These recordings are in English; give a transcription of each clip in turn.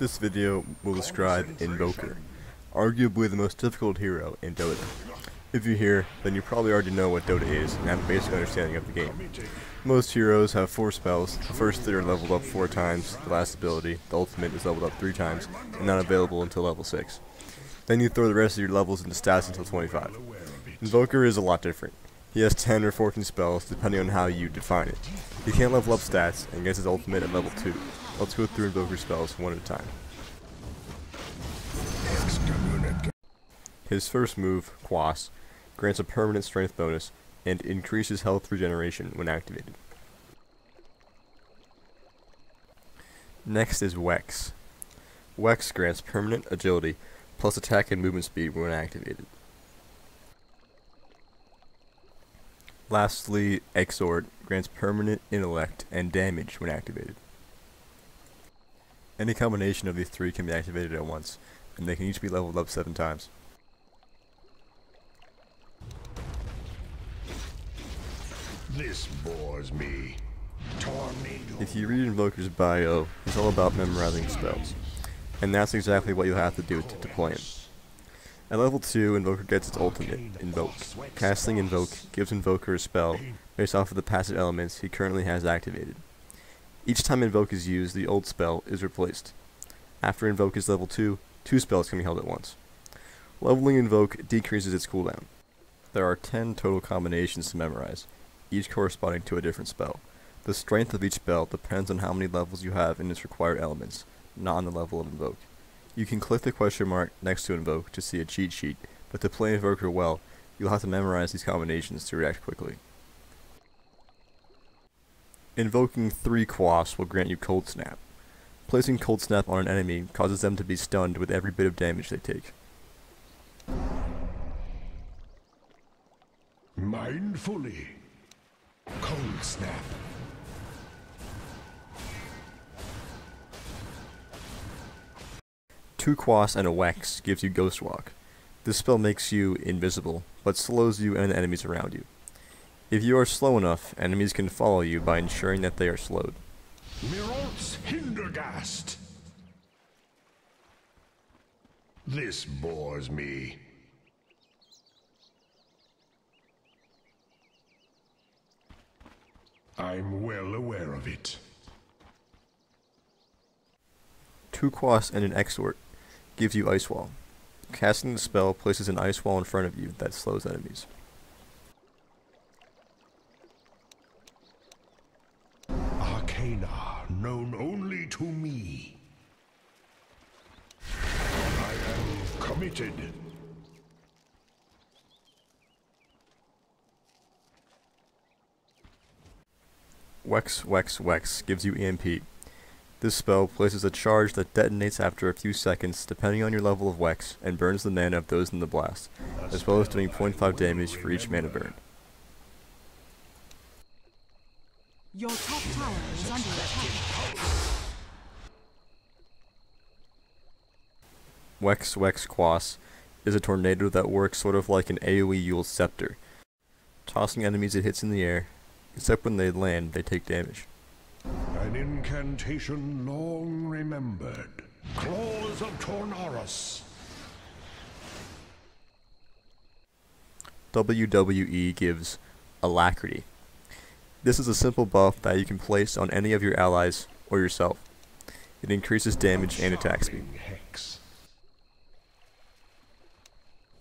This video will describe Invoker, arguably the most difficult hero in Dota. If you're here, then you probably already know what Dota is and have a basic understanding of the game. Most heroes have 4 spells. The first 3 are leveled up 4 times, the last ability, the ultimate, is leveled up 3 times, and not available until level 6. Then you throw the rest of your levels into stats until 25. Invoker is a lot different. He has 10 or 14 spells, depending on how you define it. He can't level up stats, and gets his ultimate at level 2. Let's go through Invoker's spells one at a time. His first move, Quas, grants a permanent strength bonus, and increases health regeneration when activated. Next is Wex. Wex grants permanent agility, plus attack and movement speed when activated. Lastly, Exort grants permanent intellect and damage when activated. Any combination of these 3 can be activated at once, and they can each be leveled up 7 times. This bores me. Tornado. If you read Invoker's bio, it's all about memorizing spells, and that's exactly what you'll have to do to deploy him. At level 2, Invoker gets its ultimate, Invoke. Casting Invoke gives Invoker a spell based off of the passive elements he currently has activated. Each time Invoke is used, the old spell is replaced. After Invoke is level 2, 2 spells can be held at once. Leveling Invoke decreases its cooldown. There are 10 total combinations to memorize, each corresponding to a different spell. The strength of each spell depends on how many levels you have in its required elements, not on the level of Invoke. You can click the question mark next to Invoke to see a cheat sheet, but to play Invoker well, you'll have to memorize these combinations to react quickly. Invoking 3 Quas will grant you Cold Snap. Placing Cold Snap on an enemy causes them to be stunned with every bit of damage they take. Mindfully. Cold Snap. Two Quas and a Wex gives you Ghost Walk. This spell makes you invisible, but slows you and the enemies around you. If you are slow enough, enemies can follow you by ensuring that they are slowed. Mirot's Hindergast. This bores me. I'm well aware of it. 2 Quas and an Exort gives you Ice Wall. Casting the spell places an ice wall in front of you that slows enemies. Arcana known only to me. I am committed. Wex gives you EMP. This spell places a charge that detonates after a few seconds depending on your level of Wex and burns the mana of those in the blast, as well as doing 0.5 damage for each mana burn. Your top tower is under attack. Wex Quas is a tornado that works sort of like an AoE Yule's Scepter, tossing enemies it hits in the air, except when they land they take damage. An incantation long remembered. Claws of Tornaris. WWE gives Alacrity. This is a simple buff that you can place on any of your allies or yourself. It increases damage and attack speed. Hex.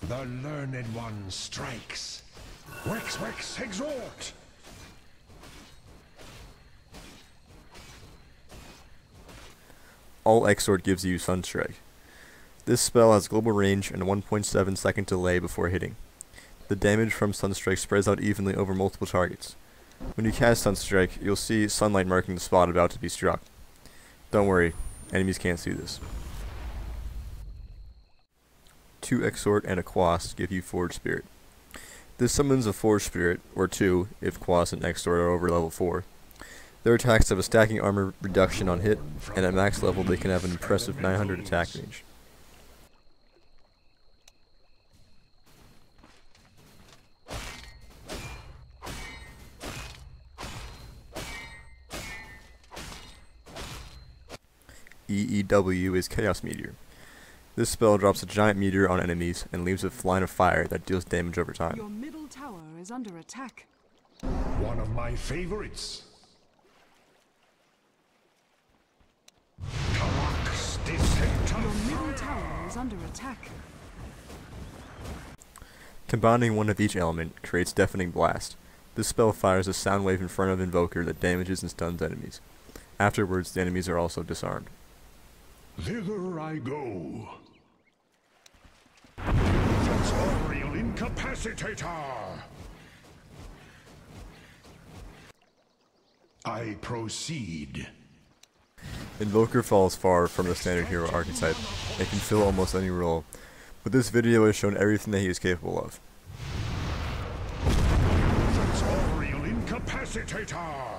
The Learned One strikes. Wex exhort. All Exort gives you Sunstrike. This spell has global range and a 1.7 second delay before hitting. The damage from Sunstrike spreads out evenly over multiple targets. When you cast Sunstrike, you'll see sunlight marking the spot about to be struck. Don't worry, enemies can't see this. 2 Exort and a Quas give you Forge Spirit. This summons a Forge Spirit, or 2 if Quas and Exort are over level 4. Their attacks have a stacking armor reduction on hit, and at max level they can have an impressive 900 attack range. EEW is Chaos Meteor. This spell drops a giant meteor on enemies and leaves a line of fire that deals damage over time. Your middle tower is under attack. One of my favorites. Karak's Descent Your of middle Fire. tower is under attack. Combining one of each element creates Deafening Blast. This spell fires a sound wave in front of Invoker that damages and stuns enemies. Afterwards, the enemies are also disarmed. Thither I go. Sensorial Incapacitator. I proceed. Invoker falls far from the standard hero archetype and can fill almost any role, but this video has shown everything that he is capable of. Sensorial Incapacitator.